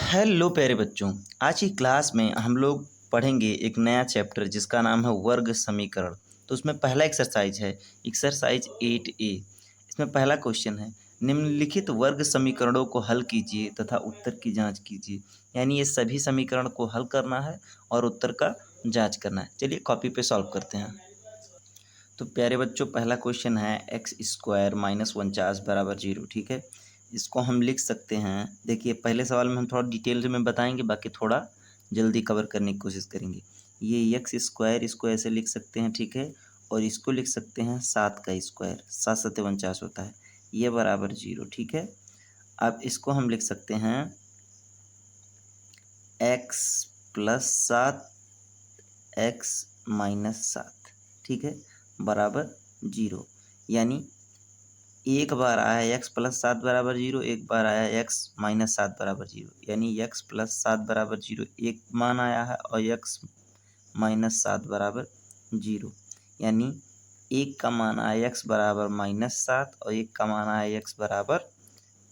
Hello प्यारे बच्चों। आज की क्लास में हम लोग पढ़ेंगे एक नया चैप्टर जिसका नाम है वर्ग समीकरण। तो उसमें पहला एक्सरसाइज है एक्सरसाइज 8A। इसमें पहला क्वेश्चन है, निम्नलिखित वर्ग समीकरणों को हल कीजिए तथा उत्तर की जांच कीजिए। यानी ये सभी समीकरण को हल करना है और उत्तर का जांच करना है। चलिए कॉपी पे सॉल्व करते हैं। तो प्यारे बच्चों, पहला क्वेश्चन है एक्स स्क्वायर माइनस 49 बराबर 0। ठीक है, इसको हम लिख सकते हैं। देखिए, पहले सवाल में हम थोड़ा डिटेल में बताएंगे, बाकी थोड़ा जल्दी कवर करने की कोशिश करेंगे। ये एक्स स्क्वायर, इसको ऐसे लिख सकते हैं, ठीक है। और इसको लिख सकते हैं 7 का स्क्वायर, 7 सत्ते 49 होता है, ये बराबर 0। ठीक है, अब इसको हम लिख सकते हैं एक्स प्लस 7 एक्स माइनस 7, ठीक है, बराबर 0। यानी एक बार आया एक्स प्लस 7 बराबर 0, एक बार आया एक्स माइनस 7 बराबर 0। यानी एक्स प्लस 7 बराबर 0 एक मान आया है और एक्स माइनस 7 बराबर 0। यानी एक का मान आया एक्स बराबर माइनस 7 और एक का मान आया एक्स बराबर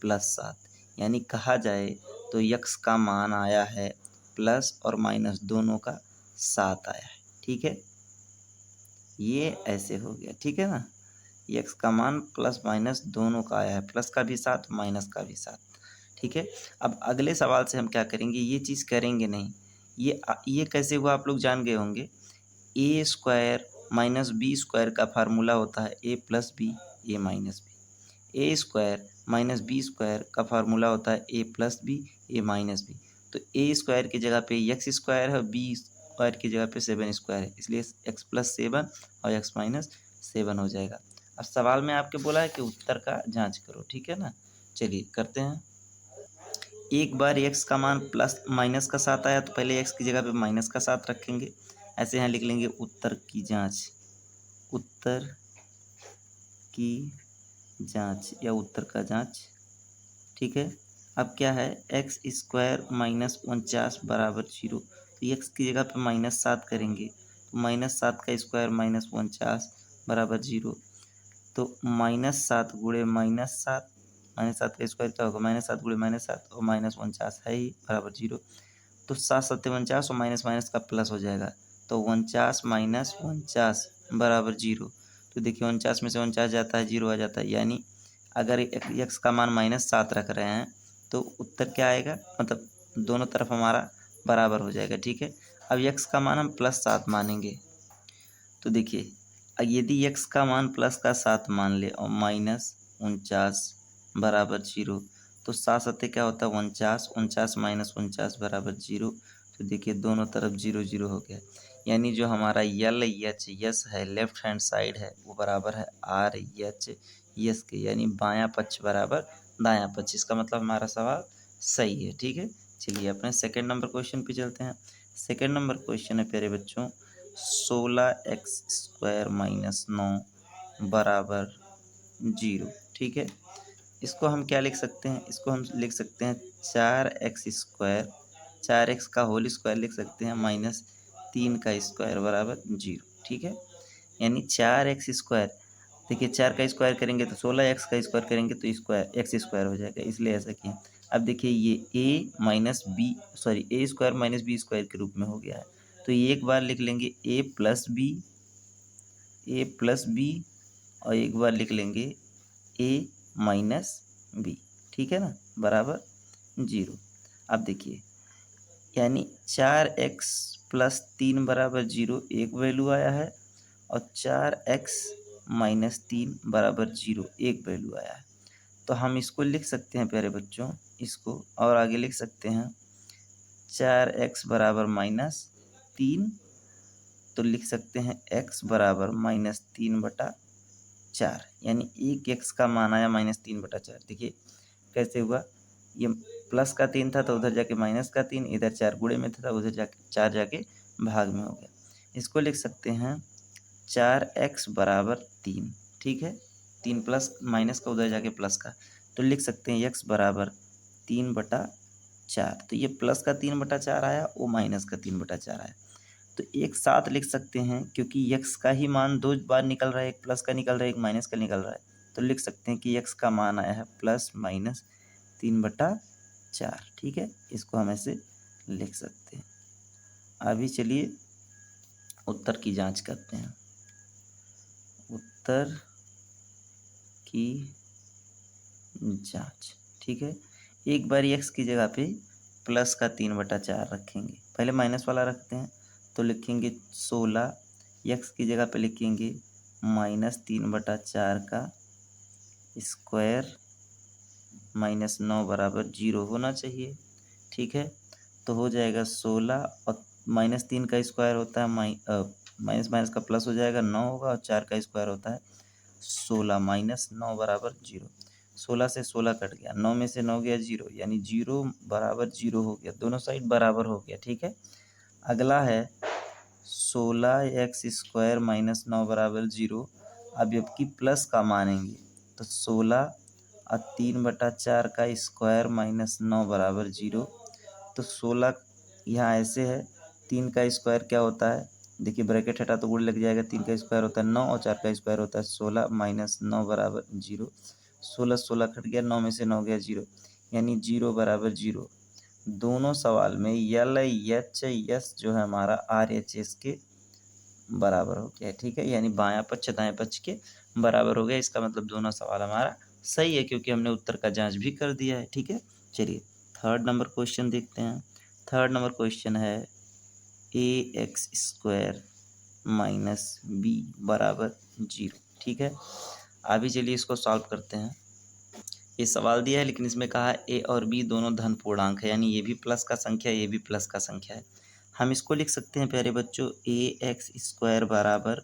प्लस 7। यानी कहा जाए तो एक्स का मान आया है प्लस और माइनस दोनों का 7 आया है। ठीक है, ये ऐसे हो गया, ठीक है ना। एक्स का मान प्लस माइनस दोनों का आया है, प्लस का भी 7 माइनस का भी 7। ठीक है, अब अगले सवाल से हम क्या करेंगे, ये चीज़ करेंगे नहीं। ये कैसे हुआ आप लोग जान गए होंगे। ए स्क्वायर माइनस बी स्क्वायर का फार्मूला होता है ए प्लस बी ए माइनस बी। ए स्क्वायर माइनस बी स्क्वायर का फार्मूला होता है ए प्लस बी ए माइनस बी। तो ए स्क्वायर की जगह पे एक्स स्क्वायर है और बी स्क्वायर की जगह पे 7 स्क्वायर है, इसलिए एक्स प्लस 7 और एक्स माइनस 7 हो जाएगा। अब सवाल में आपके बोला है कि उत्तर का जांच करो, ठीक है ना। चलिए करते हैं। एक बार एक्स का मान प्लस माइनस का 7 आया तो पहले एक्स की जगह पे माइनस का 7 रखेंगे। ऐसे यहाँ लिख लेंगे उत्तर की जांच, उत्तर की जांच या उत्तर का जांच। ठीक है, अब क्या है, एक्स स्क्वायर माइनस 49 बराबर 0। तो एक्स की जगह पे माइनस 7 करेंगे, तो माइनस 7 का स्क्वायर माइनस 49 बराबर 0। तो माइनस 7 गुणे माइनस 7, माइनस 7 का स्क्वायर क्या होगा, माइनस 7 गुणे माइनस 7 और माइनस 49 है ही बराबर 0। तो 7 सत्ते 49 और माइनस माइनस का प्लस हो जाएगा, तो 49 माइनस 49 बराबर 0। तो देखिए 49 में से 49 जाता है, 0 आ जाता है। यानी अगर एक्स का मान माइनस 7 रख रहे हैं तो उत्तर क्या आएगा, मतलब दोनों तरफ हमारा बराबर हो जाएगा। ठीक है, अब एक्स का मान हम प्लस 7 मानेंगे। तो देखिए, यदि एक्स का मान प्लस का 7 मान ले और माइनस 49 बराबर 0, तो 7 सत्ते क्या होता है 49, 49 माइनस 49 बराबर 0। तो देखिए दोनों तरफ 0 0 हो गया। यानी जो हमारा यल एच यस है, लेफ्ट हैंड साइड है, वो बराबर है आर एच यस के। यानी बायां पक्ष बराबर दायां पक्ष। इसका मतलब हमारा सवाल सही है। ठीक है, चलिए अपने सेकेंड नंबर क्वेश्चन पे चलते हैं। सेकेंड नंबर क्वेश्चन है प्यारे बच्चों, 16 एक्स स्क्वायर माइनस 9 बराबर 0। ठीक है, इसको हम क्या लिख सकते हैं, इसको हम लिख सकते हैं 4 एक्स स्क्वायर, 4 एक्स का होल स्क्वायर लिख सकते हैं माइनस 3 का स्क्वायर बराबर 0। ठीक है, यानी 4 एक्स स्क्वायर, देखिए 4 का स्क्वायर करेंगे तो 16 एक्स का स्क्वायर करेंगे तो स्क्वायर एक्स स्क्वायर हो जाएगा, इसलिए ऐसा किया। अब देखिए ये ए माइनस बी, सॉरी ए स्क्वायर माइनस बी स्क्वायर के रूप में हो गया है। तो ये एक बार लिख लेंगे ए प्लस बी और एक बार लिख लेंगे ए माइनस बी। ठीक है ना, बराबर 0। अब देखिए, यानी 4x प्लस 3 बराबर 0 एक वैल्यू आया है और 4x माइनस 3 बराबर 0 एक वैल्यू आया है। तो हम इसको लिख सकते हैं प्यारे बच्चों, इसको और आगे लिख सकते हैं 4x बराबर माइनस 3। तो लिख सकते हैं x बराबर माइनस 3/4। यानी एक एक्स का मान आया माइनस 3/4। देखिए कैसे हुआ, ये प्लस का 3 था तो उधर जाके माइनस का 3, इधर 4 गुणे में था उधर जाके 4 जाके भाग में हो गया। इसको लिख सकते हैं 4x बराबर 3। ठीक है, 3 प्लस माइनस का उधर जाके प्लस का, तो लिख सकते हैं x बराबर 3/4। तो ये प्लस का 3/4 आया, वो माइनस का 3/4 आया। तो एक साथ लिख सकते हैं क्योंकि x का ही मान दो बार निकल रहा है, एक प्लस का निकल रहा है एक माइनस का निकल रहा है। तो लिख सकते हैं कि x का मान आया है प्लस माइनस 3/4। 4। ठीक है, इसको हम ऐसे लिख सकते हैं। अभी चलिए उत्तर की जांच करते हैं। उत्तर की जांच। ठीक है, एक बार x की जगह पे प्लस का 3/4 रखेंगे। पहले माइनस वाला रखते हैं, तो लिखेंगे 16, x की जगह पे लिखेंगे -3/4 का स्क्वायर -9 बराबर 0 होना चाहिए। ठीक है, तो हो जाएगा 16 और -3 का स्क्वायर होता है माइनस माइनस का प्लस हो जाएगा 9 होगा, और 4 का स्क्वायर होता है 16 -9 बराबर 0। 16 से 16 कट गया, 9 में से 9 गया 0, यानी 0 बराबर 0 हो गया, दोनों साइड बराबर हो गया। ठीक है, अगला है 16x² -9 बराबर 0। अब जबकि प्लस का मानेंगे तो 16 और 3/4 का स्क्वायर -9 बराबर 0। तो 16 यहाँ ऐसे है, 3 का स्क्वायर क्या होता है, देखिए ब्रैकेट हटा तो गुण लग जाएगा, 3 का स्क्वायर होता है 9 और 4 का स्क्वायर होता है 16 -9 बराबर 0। 16 16 कट गया, 9 में से 9 गया 0, यानी 0 बराबर 0। दोनों सवाल में LHS जो है हमारा RHS के बराबर हो गया। ठीक है, यानी बायां पक्ष दाएं पक्ष के बराबर हो गया। इसका मतलब दोनों सवाल हमारा सही है, क्योंकि हमने उत्तर का जांच भी कर दिया है। ठीक है, चलिए थर्ड नंबर क्वेश्चन देखते हैं। थर्ड नंबर क्वेश्चन है AX² -B बराबर 0। ठीक है, अभी चलिए इसको सॉल्व करते हैं। ये सवाल दिया है, लेकिन इसमें कहा है A और B दोनों धन पूर्णांक है, यानी ये भी प्लस का संख्या है, ये भी प्लस का संख्या है। हम इसको लिख सकते हैं प्यारे बच्चों, AX² बराबर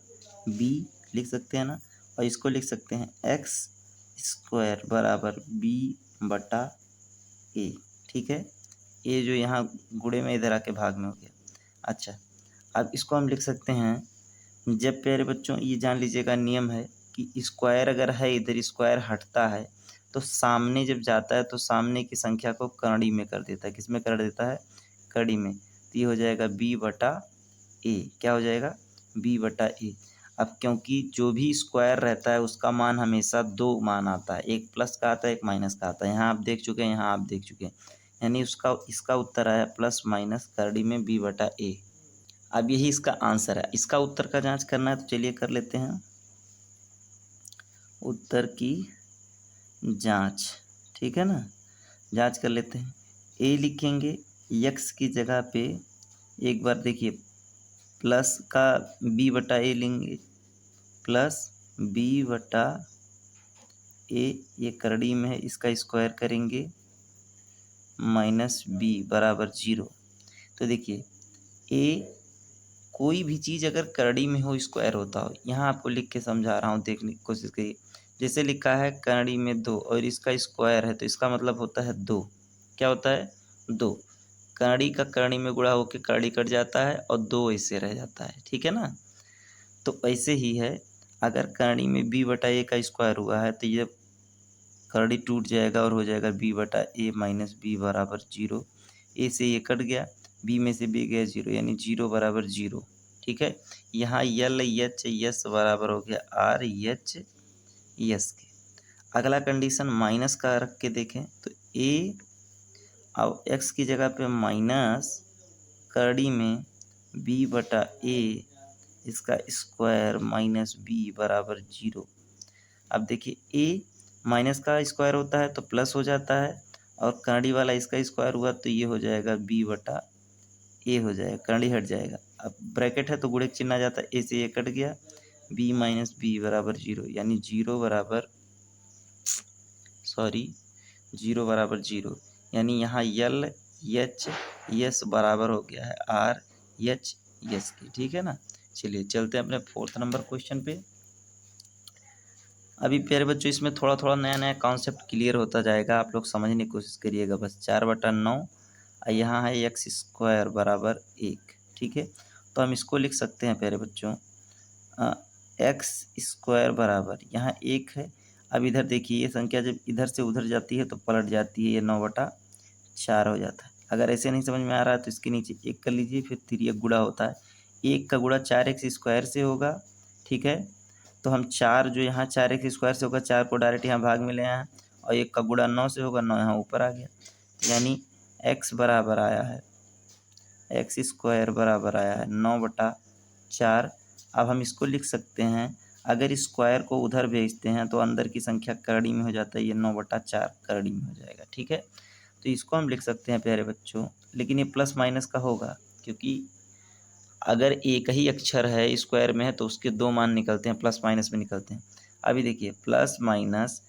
B लिख सकते हैं ना, और इसको लिख सकते हैं X² बराबर B/A। ठीक है, ये जो यहाँ गुणे में इधर आके भाग में हो गया। अच्छा, अब इसको हम लिख सकते हैं, जब प्यारे बच्चों ये जान लीजिएगा नियम है कि स्क्वायर अगर है इधर, स्क्वायर हटता है तो सामने जब जाता है तो सामने की संख्या को कड़ी में कर देता है। किस में कर देता है, कड़ी में। तो ये हो जाएगा B/A। क्या हो जाएगा, B/A। अब क्योंकि जो भी स्क्वायर रहता है उसका मान हमेशा 2 मान आता है, एक प्लस का आता है, एक माइनस का आता है। यहाँ आप देख चुके हैं, यहाँ आप देख चुके हैं, यानी इसका उत्तर आया प्लस माइनस कड़ी में B/A। अब यही इसका आंसर है। इसका उत्तर का जांच करना है तो चलिए कर लेते हैं उत्तर की जांच। ठीक है ना, जांच कर लेते हैं। A लिखेंगे, x की जगह पे एक बार देखिए प्लस का B/A लेंगे, प्लस B/A, ये करड़ी में है, इसका स्क्वायर करेंगे -B बराबर 0। तो देखिए A, कोई भी चीज़ अगर करड़ी में हो स्क्वायर होता हो, यहाँ आपको लिख के समझा रहा हूँ, देखने की कोशिश करिए। जैसे लिखा है करड़ी में 2 और इसका स्क्वायर है, तो इसका मतलब होता है 2। क्या होता है, 2। करड़ी का करड़ी में गुणा होकर करड़ी कट जाता है और 2 ऐसे रह जाता है। ठीक है ना, तो ऐसे ही है, अगर करड़ी में B/A का स्क्वायर हुआ है तो ये करड़ी टूट जाएगा और हो जाएगा B/A -B बराबर 0। A से ये कट गया, B में से B गया 0, यानी 0 बराबर 0। ठीक है, यहाँ LHS बराबर हो गया RHS के। अगला कंडीशन माइनस का रख के देखें तो A और x की जगह पे माइनस करड़ी में B/A, इसका स्क्वायर -B बराबर 0। अब देखिए A माइनस का स्क्वायर होता है तो प्लस हो जाता है, और करड़ी वाला इसका स्क्वायर हुआ तो ये हो जाएगा B/A हो जाएगा, करड़ी हट जाएगा। अब ब्रैकेट है तो गुणे का चिन्ह आ जाता है, A से ये कट गया, B -B बराबर 0, यानी 0 बराबर 0, यानी यहाँ LHS बराबर हो गया है RHS की। ठीक है ना, चलिए चलते हैं अपने फोर्थ नंबर क्वेश्चन पे। अभी प्यारे बच्चों इसमें थोड़ा थोड़ा नया नया कॉन्सेप्ट क्लियर होता जाएगा, आप लोग समझने की कोशिश करिएगा बस। 4/9 और यहाँ है x² बराबर 1। ठीक है, तो हम इसको लिख सकते हैं प्यारे बच्चों, x² बराबर यहाँ 1 है। अब इधर देखिए, ये संख्या जब इधर से उधर जाती है तो पलट जाती है, ये 9/4 हो जाता है। अगर ऐसे नहीं समझ में आ रहा है तो इसके नीचे 1 कर लीजिए, फिर 3 गुणा होता है, 1 का गुणा 4x² से होगा। ठीक है, तो हम 4 जो यहाँ 4x² से होगा, 4 को डायरेक्ट यहाँ भाग में ले आए हैं, और 1 का गुणा 9 से होगा, 9 यहाँ ऊपर आ गया। यानी x बराबर आया है एक्स स्क्वायर बराबर आया है 9/4। अब हम इसको लिख सकते हैं, अगर स्क्वायर को उधर भेजते हैं तो अंदर की संख्या करड़ी में हो जाता है, ये 9/4 करड़ी में हो जाएगा। ठीक है, तो इसको हम लिख सकते हैं प्यारे बच्चों, लेकिन ये प्लस माइनस का होगा, क्योंकि अगर एक ही अक्षर है स्क्वायर में है तो उसके दो मान निकलते हैं, प्लस माइनस में निकलते हैं। अभी देखिए प्लस माइनस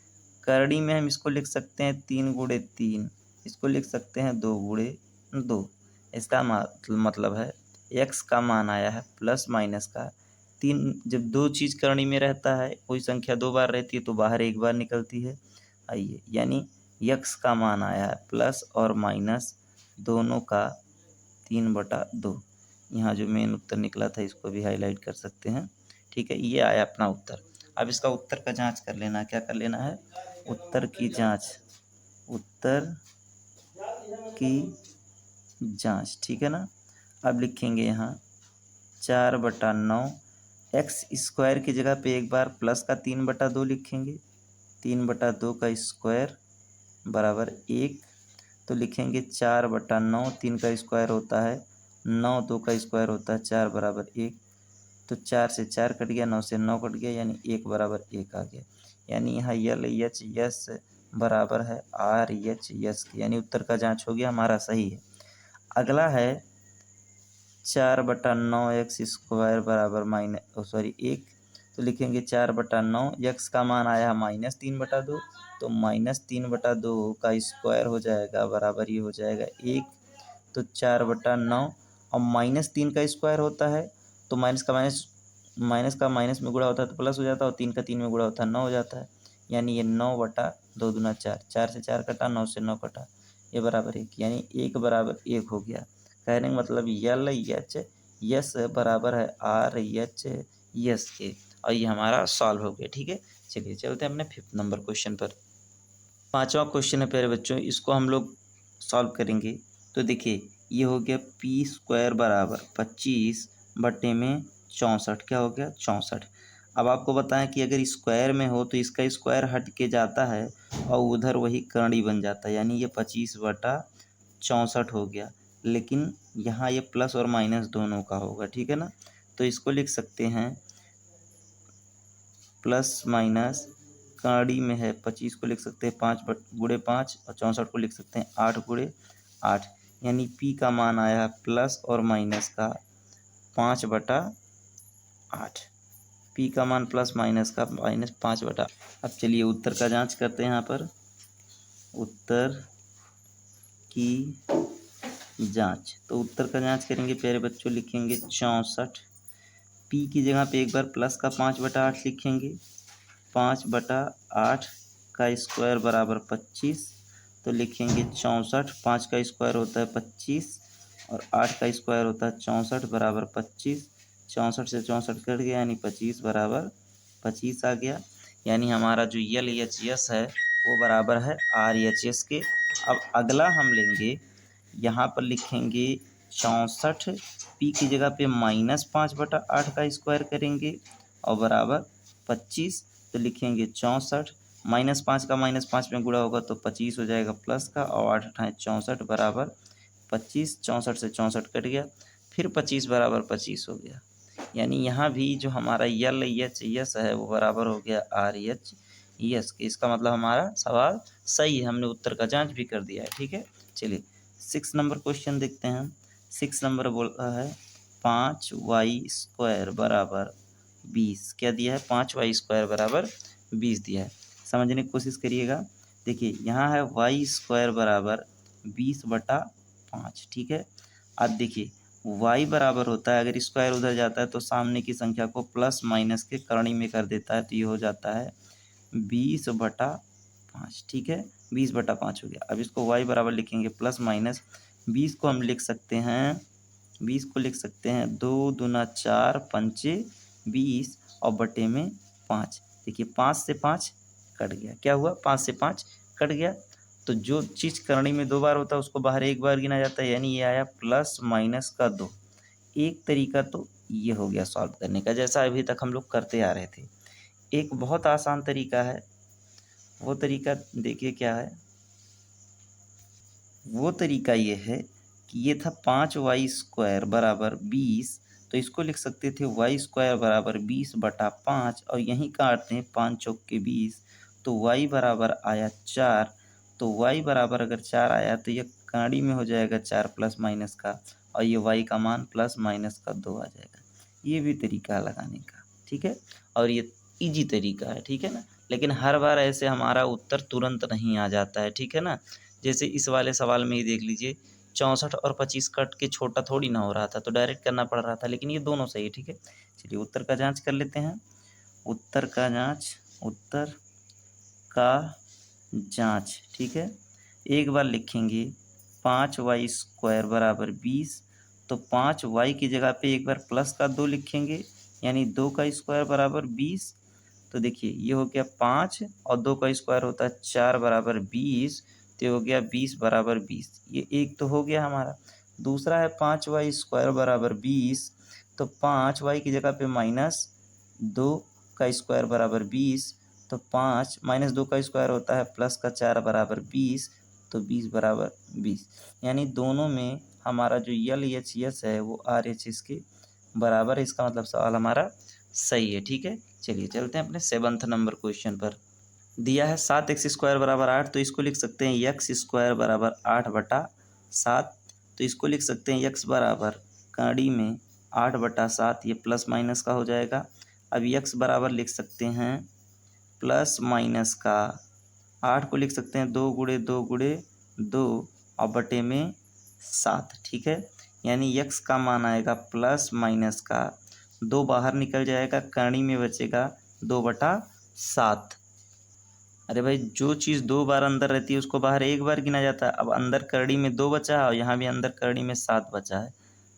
करड़ी में हम इसको लिख सकते हैं 3×3, इसको लिख सकते हैं 2×2। इसका मतलब है x का मान आया है प्लस माइनस का 3। जब दो चीज़ करड़ी में रहता है, कोई संख्या दो बार रहती है तो बाहर एक बार निकलती है। आइए, यानी x का मान आया है प्लस और माइनस दोनों का 3/2। यहाँ जो मेन उत्तर निकला था इसको भी हाईलाइट कर सकते हैं। ठीक है, ये आया अपना उत्तर। अब इसका उत्तर का जांच कर लेना, क्या कर लेना है, उत्तर की जांच, उत्तर की जांच। ठीक है ना। अब लिखेंगे यहाँ 4/9, एक्स स्क्वायर की जगह पे एक बार प्लस का 3/2 लिखेंगे, 3/2 का स्क्वायर बराबर 1। तो लिखेंगे 4/9, 3 का स्क्वायर होता है 9, 2 का स्क्वायर होता है 4 बराबर 1। तो 4 से 4 कट गया, 9 से 9 कट गया, यानी 1 बराबर 1 आ गया। यानी यहाँ LHS बराबर है RHS के, यानी उत्तर का जांच हो गया हमारा सही है। अगला है 4/9 एक्स स्क्वायर बराबर -1। तो लिखेंगे 4/9, एक्स का मान आया है -3/2, तो -3/2 का स्क्वायर हो जाएगा बराबर, ये हो जाएगा 1। तो 4/9 और -3 का स्क्वायर होता है तो माइनस का माइनस में गुणा होता है तो प्लस हो जाता है, और 3 का 3 में गुणा होता है 9 हो जाता है। यानी ये 9/2 दूना 4, 4 से 4 कटा, 9 से 9 कटा, ये बराबर 1, यानी 1 बराबर 1 हो गया। कहने का मतलब LHS बराबर है RHS के, और ये हमारा सॉल्व हो गया। ठीक है, चलिए चलते हैं अपने 5th नंबर क्वेश्चन पर। 5वां क्वेश्चन है प्यारे बच्चों, इसको हम लोग सॉल्व करेंगे। तो देखिए ये हो गया p² बराबर 25/64, क्या हो गया 64। अब आपको बताएं कि अगर स्क्वायर में हो तो इसका स्क्वायर हट के जाता है और उधर वही करड़ी बन जाता है, यानी ये 25/64 हो गया। लेकिन यहाँ ये प्लस और माइनस दोनों का होगा। ठीक है ना, तो इसको लिख सकते हैं प्लस माइनस करड़ी में है 25 को लिख सकते हैं 5×5, और 64 को लिख सकते हैं 8×8। यानी p का मान आया है प्लस और माइनस का 5/8। p का मान प्लस माइनस का -5/8। अब चलिए उत्तर का जांच करते हैं। यहाँ पर उत्तर की जांच, तो उत्तर का जांच करेंगे प्यारे बच्चों, लिखेंगे 64। p की जगह पे एक बार प्लस का 5/8 लिखेंगे, 5/8 का स्क्वायर बराबर 25। तो लिखेंगे 64, 5 का स्क्वायर होता है 25 और 8 का स्क्वायर होता है 64 बराबर 25। 64 से 64 कट गया, यानी 25 बराबर 25 आ गया। यानी हमारा जो LHS है वो बराबर है RHS के। अब अगला हम लेंगे, यहाँ पर लिखेंगे 64, p की जगह पे -5/8 का स्क्वायर करेंगे और बराबर 25। तो लिखेंगे 64, -5 का -5 में गुणा होगा तो 25 हो जाएगा प्लस का, और 8×8 64 बराबर 25। 64 से 64 कट गया, फिर 25 बराबर 25 हो गया। यानी यहाँ भी जो हमारा LHS है वो बराबर हो गया RHS के। इसका मतलब हमारा सवाल सही है, हमने उत्तर का जांच भी कर दिया है। ठीक है, चलिए 6 नंबर क्वेश्चन देखते हैं हम। 6 नंबर बोल रहा है 5y² बराबर 20। क्या दिया है, 5y² बराबर 20 दिया है। समझने की कोशिश करिएगा। देखिए यहाँ है y² बराबर 20/5। ठीक है, अब देखिए y बराबर होता है, अगर स्क्वायर उधर जाता है तो सामने की संख्या को प्लस माइनस के करणी में कर देता है, तो ये हो जाता है 20/5। ठीक है, 20/5 हो गया। अब इसको y बराबर लिखेंगे प्लस माइनस 20 को हम लिख सकते हैं, 20 को लिख सकते हैं 2 दूना 4 पंचे 20 और बटे में 5। देखिए 5 से 5 कट गया, क्या हुआ 5 से 5 कट गया। तो जो चीज़ करणी में दो बार होता है उसको बाहर एक बार गिना जाता है, यानी ये आया प्लस माइनस का 2। एक तरीका तो ये हो गया सॉल्व करने का, जैसा अभी तक हम लोग करते आ रहे थे। एक बहुत आसान तरीका है, वो तरीका देखिए क्या है। वो तरीका ये है कि ये था 5y² बराबर 20, तो इसको लिख सकते थे y² बराबर 20/5 और यहीं काटते हैं 5 चौक के 20, तो y बराबर आया 4। तो y बराबर अगर 4 आया तो ये काड़ी में हो जाएगा 4 प्लस माइनस का, और ये y का मान प्लस माइनस का 2 आ जाएगा। ये भी तरीका लगाने का, ठीक है, और ये इजी तरीका है, ठीक है ना। लेकिन हर बार ऐसे हमारा उत्तर तुरंत नहीं आ जाता है, ठीक है ना। जैसे इस वाले सवाल में ही देख लीजिए, 64 और 25 कट के छोटा थोड़ी ना हो रहा था, तो डायरेक्ट करना पड़ रहा था, लेकिन ये दोनों सही है, ठीक है। चलिए उत्तर का जांच कर लेते हैं। उत्तर का जांच, ठीक है। एक बार लिखेंगे 5y² बराबर 20, तो 5y की जगह पे एक बार प्लस का 2 लिखेंगे, यानी 2 का स्क्वायर बराबर 20। तो देखिए ये हो गया 5 और 2 का स्क्वायर होता है 4 बराबर 20, तो ये हो गया 20 बराबर 20। ये एक तो हो गया हमारा। दूसरा है 5y² बराबर 20, तो 5y की जगह पे माइनस 2 का स्क्वायर बराबर 20, तो 5 माइनस 2 का स्क्वायर होता है प्लस का 4 बराबर 20, तो 20 बराबर 20। यानी दोनों में हमारा जो LHS है वो RHS के बराबर है। इसका मतलब सवाल हमारा सही है, ठीक है। चलिए चलते हैं अपने 7th नंबर क्वेश्चन पर। दिया है 7x² बराबर 8, तो इसको लिख सकते हैं x² बराबर 8/7। तो इसको लिख सकते हैं x बराबर काड़ी में 8/7, ये प्लस माइनस का हो जाएगा। अब x बराबर लिख सकते हैं प्लस माइनस का 8 को लिख सकते हैं 2 गुणे 2 गुणे 2 और बटे में 7, ठीक है। यानी x का मान आएगा प्लस माइनस का 2 बाहर निकल जाएगा, कर्ण में बचेगा 2/7। अरे भाई जो चीज़ 2 बार अंदर रहती है उसको बाहर 1 बार गिना जाता है। अब अंदर करड़ी में 2 बचा है और यहाँ भी अंदर करड़ी में 7 बचा है,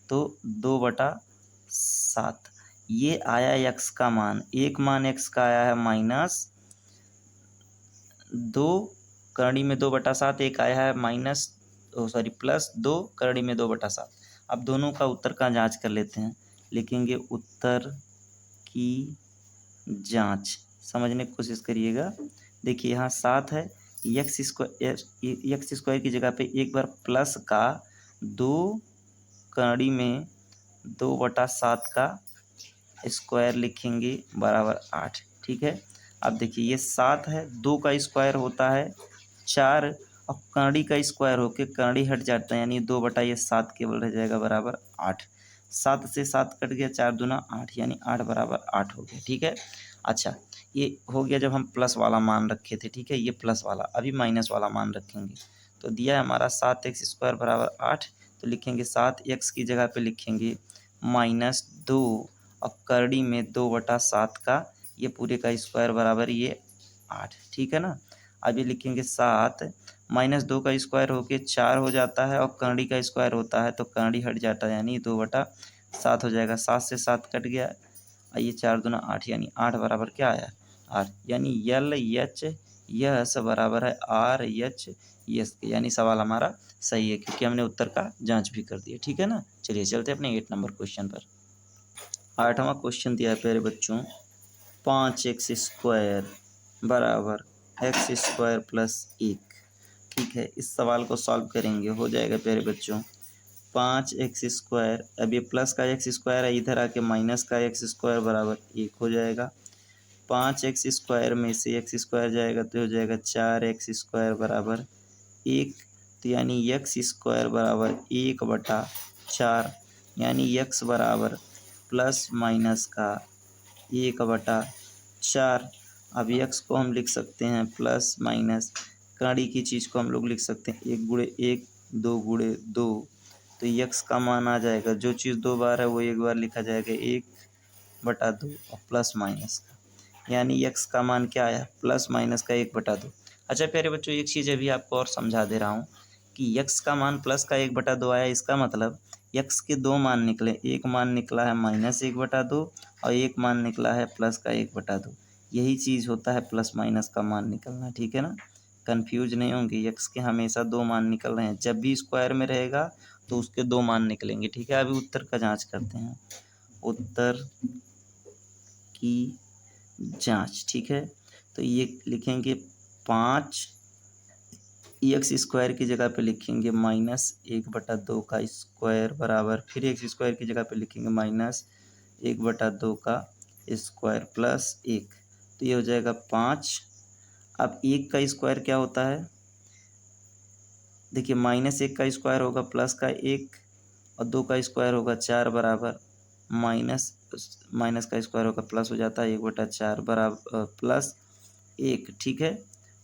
तो 2/7। ये आया x का मान। एक मान x का आया है -2 करड़ी में 2/7, एक आया है +2 करड़ी में 2/7। अब दोनों का उत्तर का जांच कर लेते हैं। लिखेंगे उत्तर की जांच, समझने की कोशिश करिएगा। देखिए यहाँ 7 है, x² की जगह पे एक बार प्लस का 2 कड़ी में 2/7 का स्क्वायर लिखेंगे बराबर 8, ठीक है। अब देखिए ये 7 है, 2 का स्क्वायर होता है 4 और कड़ी का स्क्वायर होके कड़ी हट जाता है, यानी 2/7 केवल रह जाएगा बराबर 8। 7 से 7 कट गया, 4 दूना 8, यानी 8 बराबर 8 हो गया, ठीक है। अच्छा ये हो गया जब हम प्लस वाला मान रखे थे, ठीक है, ये प्लस वाला। अभी माइनस वाला मान रखेंगे। तो दिया है हमारा 7x² बराबर 8, तो लिखेंगे 7x की जगह पे लिखेंगे -2 और करड़ी में 2/7 का ये पूरे का स्क्वायर बराबर ये 8, ठीक है ना। अब ये लिखेंगे 7 -2 का स्क्वायर होके 4 हो जाता है और करड़ी का स्क्वायर होता है तो करड़ी हट जाता है, यानी 2/7 हो जाएगा। 7 से 7 कट गया, ये 4 दूना 8, यानी 8 बराबर क्या आया 8, यानी LHS बराबर है RHS के, यानी सवाल हमारा सही है क्योंकि हमने उत्तर का जांच भी कर दिया, ठीक है ना। चलिए चलते हैं अपने 8 नंबर क्वेश्चन पर। 8वां क्वेश्चन दिया है प्यारे बच्चों, 5x² बराबर x² + 1, ठीक है। इस सवाल को सॉल्व करेंगे, हो जाएगा प्यारे बच्चों 5x²। अब ये प्लस का x² है, इधर आके माइनस का x² बराबर 1 हो जाएगा। 5x² में से x² जाएगा तो हो जाएगा 4x² बराबर 1, तो यानी x² बराबर 1/4, यानी x बराबर प्लस माइनस का 1/4। अब x को हम लिख सकते हैं प्लस माइनस, कड़ी की चीज़ को हम लोग लिख सकते हैं 1 गुणे 1 2 गुणे 2, तो x का मान आ जाएगा, जो चीज़ 2 बार है वो 1 बार लिखा जाएगा 1/2 और प्लस माइनस का, यानी x का मान क्या आया प्लस माइनस का 1/2। अच्छा प्यारे बच्चों एक चीज़ अभी आपको और समझा दे रहा हूँ कि x का मान प्लस का 1/2 आया, इसका मतलब x के 2 मान निकले, एक मान निकला है -1/2 और एक मान निकला है प्लस का 1/2। यही चीज़ होता है प्लस माइनस का मान निकलना, ठीक है ना। कंफ्यूज नहीं होंगे, x के हमेशा 2 मान निकल रहे हैं, जब भी स्क्वायर में रहेगा तो उसके 2 मान निकलेंगे, ठीक है। अभी उत्तर का जांच करते हैं। उत्तर की जांच, ठीक है। तो ये लिखेंगे 5 एक्स स्क्वायर की जगह पे लिखेंगे -1/2 का स्क्वायर बराबर, फिर एक्स स्क्वायर की जगह पे लिखेंगे -1/2 का स्क्वायर प्लस 1, तो ये हो जाएगा 5। अब 1 का स्क्वायर क्या होता है, देखिए -1 का स्क्वायर होगा प्लस का 1 और 2 का स्क्वायर होगा 4 बराबर माइनस माइनस का स्क्वायर होगा प्लस हो जाता है 1/4 बराबर प्लस 1, ठीक है।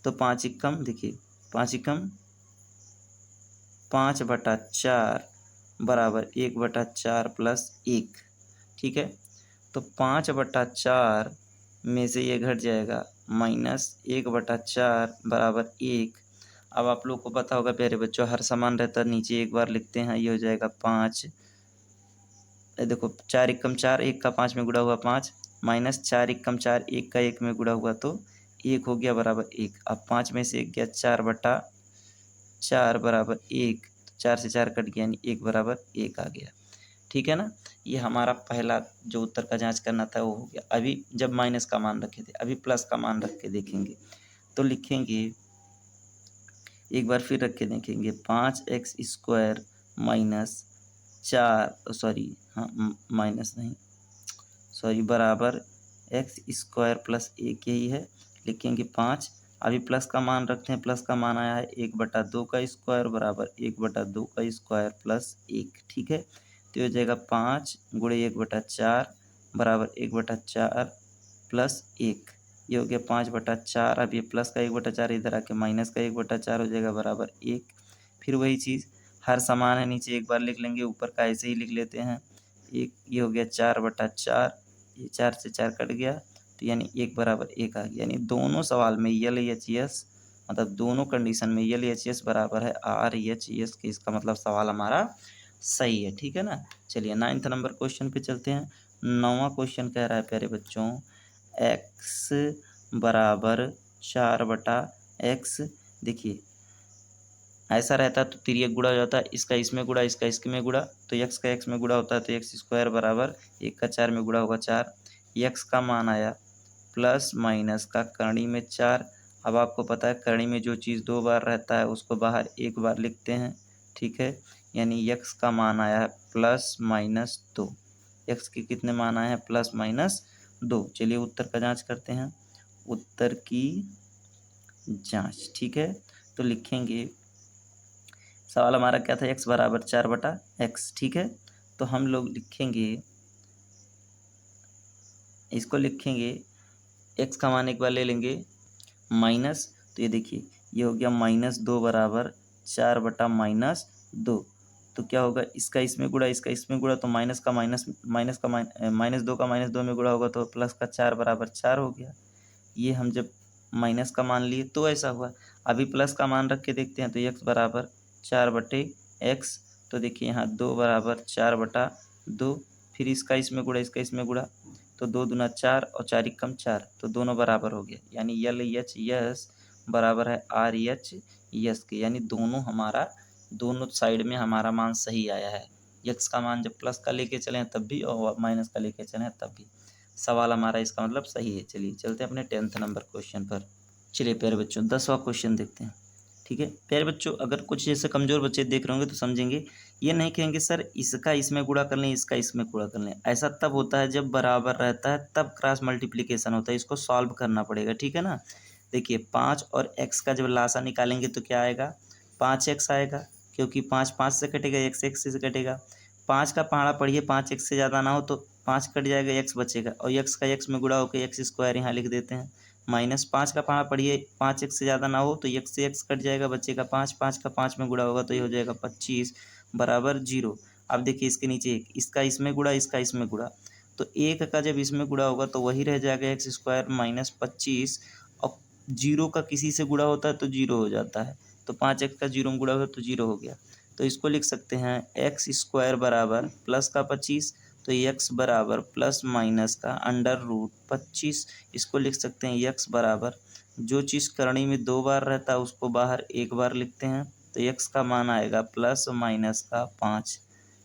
तो 5 एकम, देखिए 5 एकम 5/4 बराबर 1/4 प्लस 1, ठीक है। तो 5/4 में से ये घट जाएगा -1/4 बराबर 1। अब आप लोग को पता होगा प्यारे बच्चों, हर समान रहता है नीचे एक बार लिखते हैं, ये हो जाएगा 5। देखो 4 एकम 4, 1 का 5 में गुणा हुआ 5, -4 एकम 4, 1 का 1 में गुणा हुआ तो 1 हो गया बराबर 1। अब 5 में से 1 गया 4/4 बराबर 1, 4 से 4 कट गया यानी 1 बराबर 1 आ गया, ठीक है ना। ये हमारा पहला जो उत्तर का जांच करना था वो हो गया। अभी जब माइनस का मान रखे थे, अभी प्लस का मान रख के देखेंगे, तो लिखेंगे एक बार फिर रख के देखेंगे 5x² माइनस 4, सॉरी हाँ माइनस नहीं, सॉरी बराबर x² प्लस 1 यही है, लिखेंगे 5। अभी प्लस का मान रखते हैं, प्लस का मान आया है 1/2 का स्क्वायर बराबर 1/2 का स्क्वायर प्लस 1, ठीक है। तो ये हो जाएगा 5 गुणे 1/4 बराबर 1/4 प्लस 1, ये हो गया 5/4। अब ये प्लस का 1/4 इधर आके माइनस का 1/4 हो जाएगा बराबर 1। फिर वही चीज़, हर समान है नीचे एक बार लिख लेंगे, ऊपर का ऐसे ही लिख लेते हैं 1, ये हो गया 4/4, ये 4 से 4 कट गया तो यानी 1 बराबर 1 आ गया। यानी दोनों सवाल में LHS मतलब दोनों कंडीशन में LHS बराबर है RHS के, इसका मतलब सवाल हमारा सही है, ठीक है ना। चलिए 9th नंबर क्वेश्चन पे चलते हैं। 9वां क्वेश्चन कह रहा है प्यारे बच्चों, x बराबर 4/x, देखिए ऐसा रहता तो तिर्यक गुणा हो जाता है, इसका इसमें गुणा, इसका इसमें गुणा, तो x का x में गुणा होता है तो x² बराबर 1 का 4 में गुणा होगा 4। x का मान आया प्लस माइनस का करणी में 4। अब आपको पता है करणी में जो चीज़ 2 बार रहता है उसको बाहर 1 बार लिखते हैं, ठीक है। यानी x का मान आया है +-2, x के कितने मान आए हैं +-2। चलिए उत्तर का जांच करते हैं, उत्तर की जांच, ठीक है। तो लिखेंगे सवाल हमारा क्या था, x बराबर 4/x, ठीक है। तो हम लोग लिखेंगे, इसको लिखेंगे x का मान एक बार ले लेंगे माइनस, तो ये देखिए ये हो गया -2 बराबर 4/-2। तो क्या होगा, इसका इसमें गुणा, इसका इसमें गुणा, तो -2 का -2 में गुणा होगा तो प्लस का 4 बराबर 4 हो गया। ये हम जब माइनस का मान लिए तो ऐसा हुआ। अभी प्लस का मान रख के देखते हैं तो x बराबर 4/x, तो देखिए यहाँ 2 बराबर 4/2, फिर इसका इसमें गुणा, इसका इसमें गुणा, तो 2 दूना 4 और 4 एकम 4, तो दोनों बराबर हो गया। यानी LHS बराबर है RHS के, यानी दोनों साइड में हमारा मान सही आया है। x का मान जब प्लस का लेके चले तब भी और माइनस का लेके चले तब भी सवाल हमारा इसका मतलब सही है। चलिए चलते हैं अपने 10th नंबर क्वेश्चन पर। चलिए प्यारे बच्चों 10वां क्वेश्चन देखते हैं, ठीक है। प्यारे बच्चों अगर कुछ जैसे कमज़ोर बच्चे देख रहे होंगे तो समझेंगे, ये नहीं कहेंगे सर इसका इसमें गुणा कर लें, इसका इसमें गुणा कर लें। ऐसा तब होता है जब बराबर रहता है, तब क्रॉस मल्टीप्लिकेशन होता है, इसको सॉल्व करना पड़ेगा, ठीक है ना। देखिए 5 और x का जब लासा निकालेंगे तो क्या आएगा, 5x आएगा, क्योंकि 5 5 से कटेगा, x x से कटेगा। 5 का पहाड़ा पढ़िए, 5 x से ज़्यादा ना हो तो 5 कट जाएगा, x बचेगा, और x का x में गुणा होकर x² यहाँ लिख देते हैं। -5 का पहाड़ा पढ़िए, 5x से ज़्यादा ना हो तो x से x कट जाएगा, बचेगा 5, 5 का 5 में गुणा होगा तो ये हो जाएगा 25 बराबर 0। अब देखिए इसके नीचे इसका इसमें गुणा, इसका इसमें गुणा, तो 1 का जब इसमें गुणा होगा तो वही रह जाएगा x² -25, और 0 का किसी से गुणा होता है तो 0 हो जाता है, तो 5x का 0 में गुणा हुआ तो 0 हो गया। तो इसको लिख सकते हैं x² बराबर प्लस का 25, तो x बराबर प्लस माइनस का √25। इसको लिख सकते हैं x बराबर, जो चीज़ करणी में 2 बार रहता है उसको बाहर 1 बार लिखते हैं, तो x का मान आएगा प्लस माइनस का 5,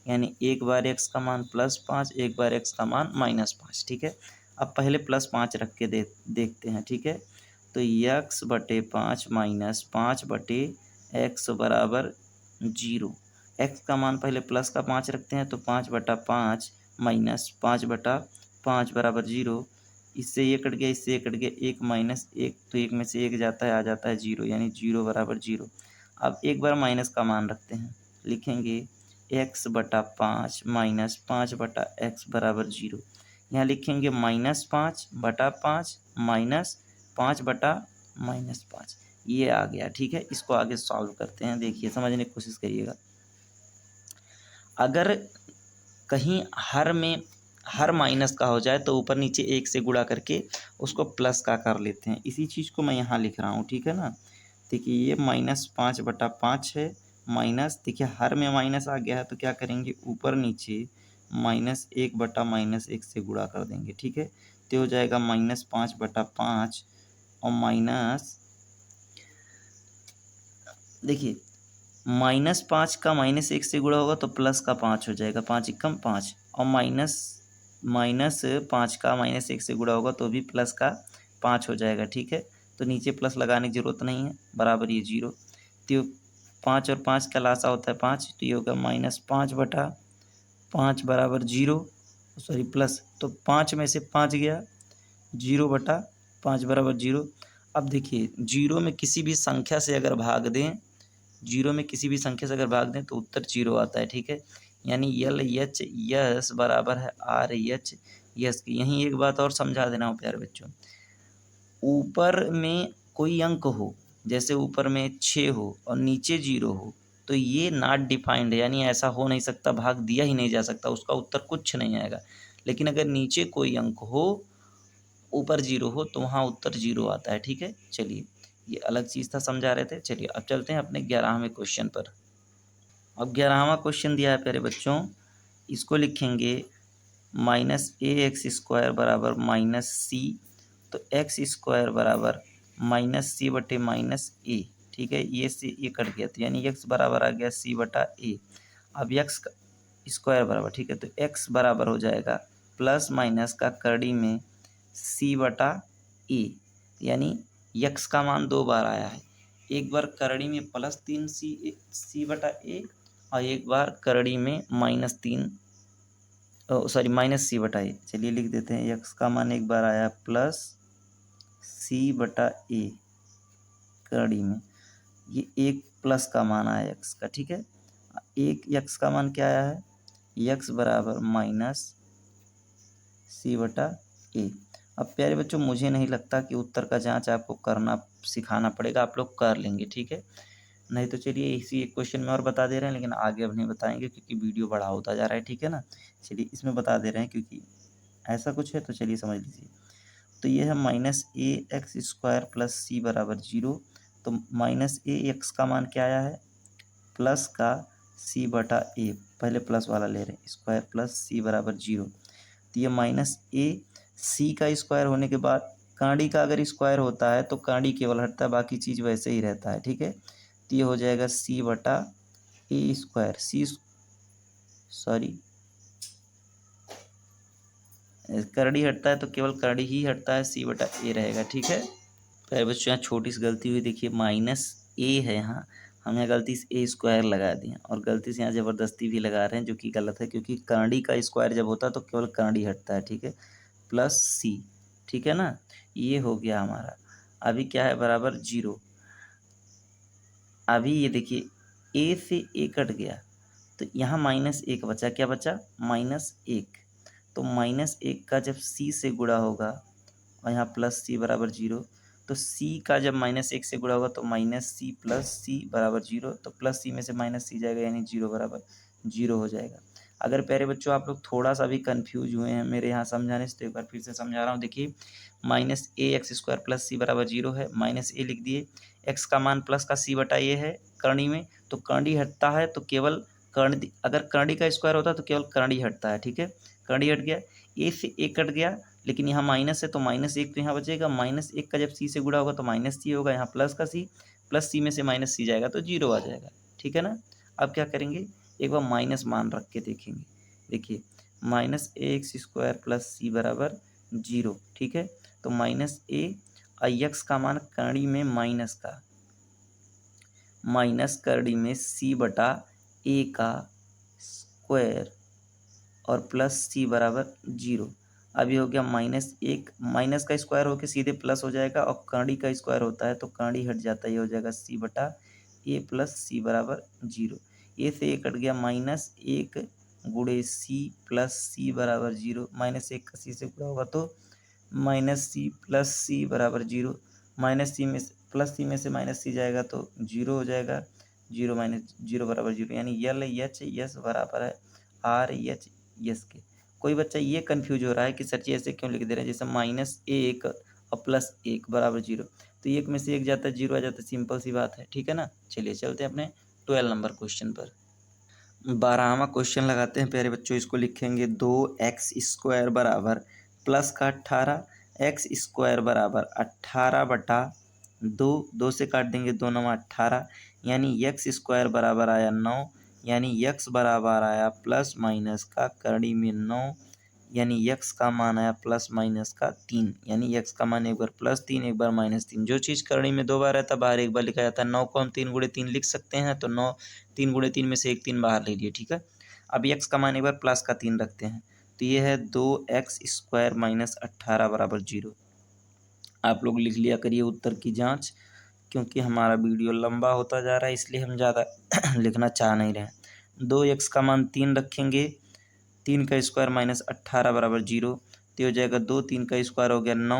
यानी एक बार x का मान +5, एक बार x का मान -5, ठीक है। अब पहले +5 रख के देखते हैं, ठीक है। तो x/5 -5/x एक्स बराबर 0। एक्स का मान पहले प्लस का 5 रखते हैं, तो 5/5 माइनस 5/5 बराबर 0। इससे ये कट गया, इससे ये कट गया, 1 माइनस 1, तो 1 में से 1 जाता है, आ जाता है 0, यानी 0 बराबर 0। अब एक बार माइनस का मान रखते हैं, लिखेंगे x/5 माइनस 5/x बराबर 0। यहाँ लिखेंगे -5/5 माइनस 5/-5, ये आ गया। ठीक है, इसको आगे सॉल्व करते हैं। देखिए, समझने की कोशिश करिएगा। अगर कहीं हर माइनस का हो जाए तो ऊपर नीचे 1 से गुणा करके उसको प्लस का कर लेते हैं। इसी चीज़ को मैं यहाँ लिख रहा हूँ, ठीक है ना। देखिए, ये -5/5 है, माइनस, देखिए हर में माइनस आ गया है, तो क्या करेंगे, ऊपर नीचे -1/-1 से गुणा कर देंगे। ठीक है, तो हो जाएगा -5/5 और माइनस, देखिए -5 का -1 से गुणा होगा तो प्लस का 5 हो जाएगा, 5 × 5, और -5 का -1 से गुणा होगा तो भी प्लस का 5 हो जाएगा। ठीक है, तो नीचे प्लस लगाने की जरूरत नहीं है, बराबर ये 0। तो 5 और 5 का लासा होता है 5, तो ये होगा -5/5 बराबर 0, सॉरी प्लस, तो 5 में से 5 गया, 0/5 बराबर 0। अब देखिए, 0 में किसी भी संख्या से अगर भाग दें, 0 में किसी भी संख्या से अगर भाग दें तो उत्तर 0 आता है। ठीक है, यानी LH यस बराबर है RH यस की। यहीं एक बात और समझा देना हो प्यारे बच्चों, ऊपर में कोई अंक हो, जैसे ऊपर में 6 हो और नीचे 0 हो, तो ये नॉट डिफाइंड है, यानी ऐसा हो नहीं सकता, भाग दिया ही नहीं जा सकता, उसका उत्तर कुछ नहीं आएगा। लेकिन अगर नीचे कोई अंक हो, ऊपर 0 हो, तो वहाँ उत्तर 0 आता है। ठीक है, चलिए, ये अलग चीज़ था, समझा रहे थे। चलिए अब चलते हैं अपने 11वें क्वेश्चन पर। अब 11वां क्वेश्चन दिया है प्यारे बच्चों, इसको लिखेंगे -ax² बराबर -c, तो x² बराबर -c/-a। ठीक है, ये से ये कट गया, तो यानी x बराबर आ गया c/a। अब x² बराबर, ठीक है, तो x बराबर हो जाएगा प्लस माइनस का करड़ी में c/a, यानी x का मान 2 बार आया है, एक बार करड़ी में +3c/a और एक बार करड़ी में -3, सॉरी -c/a। चलिए लिख देते हैं, x का मान एक बार आया +c/a करड़ी में, ये एक प्लस का मान आया x का। ठीक है, एक x का मान क्या आया है, x बराबर -c/a। अब प्यारे बच्चों, मुझे नहीं लगता कि उत्तर का जांच आपको करना सिखाना पड़ेगा, आप लोग कर लेंगे। ठीक है, नहीं तो चलिए इसी एक क्वेश्चन में और बता दे रहे हैं, लेकिन आगे अब नहीं बताएंगे क्योंकि वीडियो बड़ा होता जा रहा है। ठीक है ना, चलिए इसमें बता दे रहे हैं क्योंकि ऐसा कुछ है, तो चलिए समझ लीजिए। तो ये है -ax² + c बराबर 0। तो -ax का मान क्या आया है, प्लस का c/a, पहले प्लस वाला ले रहे हैं, स्क्वायर प्लस c बराबर 0। तो ये -ac का स्क्वायर होने के बाद, कांडी का अगर स्क्वायर होता है तो कांडी केवल हटता है, बाकी चीज़ वैसे ही रहता है। ठीक है, तो ये हो जाएगा c/a², सॉरी करड़ी हटता है तो केवल करड़ी ही हटता है, c/a रहेगा। ठीक है, तो बच्चों यहाँ छोटी सी गलती हुई, देखिए -a है, यहाँ हमने गलती से a² लगा दिया और गलती से यहाँ ज़बरदस्ती भी लगा रहे हैं, जो कि गलत है, क्योंकि करड़ी का स्क्वायर जब होता है तो केवल करड़ी हटता है। ठीक है, +c, ठीक है ना, ये हो गया हमारा। अभी क्या है, बराबर 0। अभी ये देखिए, a से a कट गया, तो यहाँ -1 बचा, क्या बचा, -1। तो -1 का जब c से गुणा होगा और यहाँ +c बराबर 0, तो c का जब -1 से गुणा होगा तो -c + c बराबर 0, तो +c में से -c जाएगा, यानी 0 बराबर 0 हो जाएगा। अगर प्यारे बच्चों आप लोग थोड़ा सा भी कंफ्यूज हुए हैं मेरे यहाँ समझाने से, तो एक बार फिर से समझा रहा हूँ। देखिए, -ax² + c बराबर 0 है, -a लिख दिए, x का मान प्लस का c/a है करणी में, तो करणी हटता है तो केवल कर्ण, अगर करणी का स्क्वायर होता है तो केवल करणी हटता है। ठीक है, करणी हट गया, a से a कट गया, लेकिन यहाँ माइनस है तो -1 तो यहाँ बचेगा, -1 का जब c से गुणा होगा तो -c होगा, यहाँ प्लस का c, प्लस c में से -c जाएगा तो 0 आ जाएगा। ठीक है ना, अब क्या करेंगे, एक बार माइनस मान रख के देखेंगे। देखिए, -ax² + c बराबर 0। ठीक है, तो -a, x का मान करणी में माइनस का माइनस करड़ी में सी बटा ए का स्क्वायर और प्लस सी बराबर 0। अब ये हो गया माइनस एक, माइनस का स्क्वायर होकर सीधे प्लस हो जाएगा और करड़ी का स्क्वायर होता है तो करड़ी हट जाता है, ये हो जाएगा सी बटा ए प्लस सी बराबर 0। ए से ए कट गया, माइनस एक गुणे सी प्लस सी बराबर 0। माइनस एक का सी से गुणा होगा तो माइनस सी प्लस सी बराबर 0। माइनस सी में प्लस सी में से माइनस सी जाएगा तो 0 हो जाएगा। 0 माइनस 0 बराबर 0, यानी यल एच यस बराबर है आर एच यस के। कोई बच्चा ये कंफ्यूज हो रहा है कि सर जी ऐसे क्यों लिख दे रहे हैं, जैसे माइनस एक और प्लस एक बराबर 0, तो एक में से एक जाता है 0 आ जाता है, सिंपल सी बात है, ठीक है ना। चलिए चलते हैं अपने 12 नंबर क्वेश्चन पर। 12वां क्वेश्चन लगाते हैं प्यारे बच्चों। इसको लिखेंगे 2x² बराबर प्लस का 18, एक्स स्क्वायर बराबर 18 बटा 2, 2 से काट देंगे 2 9 18, यानी एक्स स्क्वायर बराबर आया 9, यानी यक्स बराबर आया प्लस माइनस का करड़ी में 9, यानी यक्स का मान आया प्लस माइनस का 3, यानी यक्स का मान एक बार प्लस 3 एक बार -3। जो चीज़ करड़ी में 2 बार रहता है बाहर एक बार लिखा जाता है। 9 को हम 3 गुणे 3 लिख सकते हैं, तो 9 3 गुणे 3 में से एक 3 बाहर ले लिए, ठीक है। अब यक्स का मान एक बार प्लस का 3 रखते हैं, तो ये है 2x² माइनस 18 बराबर 0। आप लोग लिख लिया करिए उत्तर की जांच, क्योंकि हमारा वीडियो लंबा होता जा रहा है इसलिए हम ज़्यादा लिखना चाह नहीं रहे हैं। 2x का मान 3 रखेंगे, 3 का स्क्वायर माइनस 18 बराबर 0, तो हो जाएगा 2 3 का स्क्वायर हो गया 9